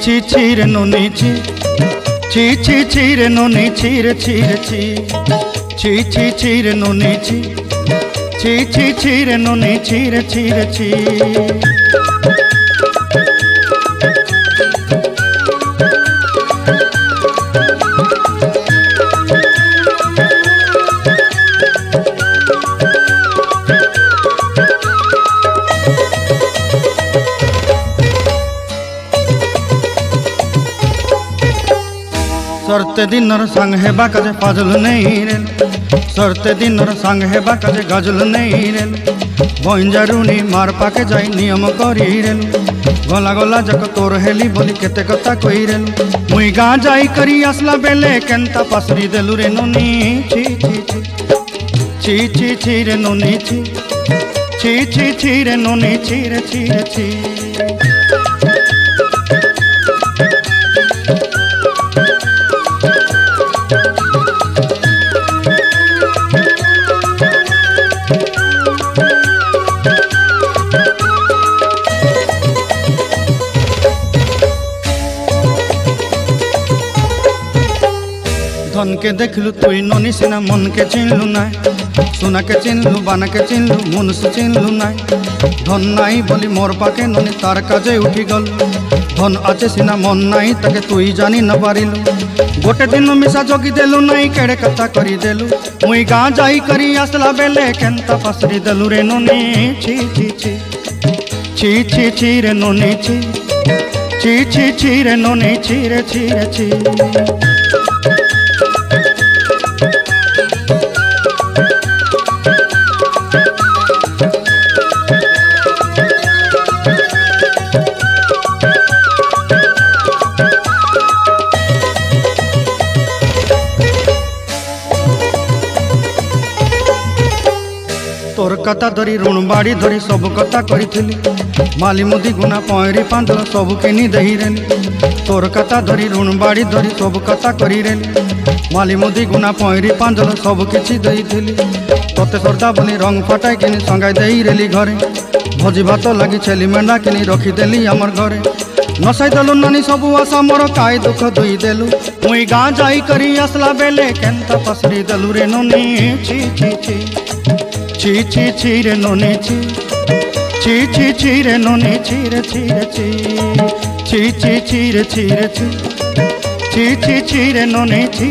ची ची रे नोनी ची ची रे नोनी ची रे ची रे नोनी ची रे नोनी ची। सरते दिनर संग हेबा काजे फाजल नहीं रेल सरते दिनर संग हेबा काजे गजल नहीं रेल बंजारुनी मार पाके जाई नियम करी रेल गला गला जक तोर हेली बोली केते कथा कई रेल मुई गाँ जाई करी आसला बेले केंता पासरी देलु रे नोनी ची रे नोनी ची रे नोनी ची। धन के देखलु तुई नोनी सिना मन के चिन्हलु नाय सोना के चिन्हलु बाना के चिन्हलु मनुष्य चिन्हलु नाय धन नाई बोली मोर पाके नोनी तार काजे उठी गल धन आचे सिना मन नाई ताके तुई जानी न पारिलु गोटे दिन मिसा जोगी देलु नाई केड़े कथा करी देलु मुई गाँ जाई करी आसला बेले केंता पासरी देलु रे नोनी ची रे नोनी ची रे नोनी ची। तोर कथा धरी ऋण बाड़ी धरी सब कथा करी माली मुदी गुना पहरी पांदल सब किनी दही रेली तोर कथा धरी ऋण बाड़ी धरी सब कथा करी रेली माली मुदी गुना पहरी पांदल सब किछि दही थिली तोते सरदा बोली रंग फटाई किनी संगाई दही रेली घरे भोजी भात लगी छेली मेंढा किनी रखीदेली आमर घरे नसाई देलु नानी सबू आशा मोर काई दुख दुई देलु मुई गाँ जाई करी आसला बेले केंता पसरी देलु रे नोनी ची रे नोनी ची रे नोनी ची रे ची रे नोनी ची।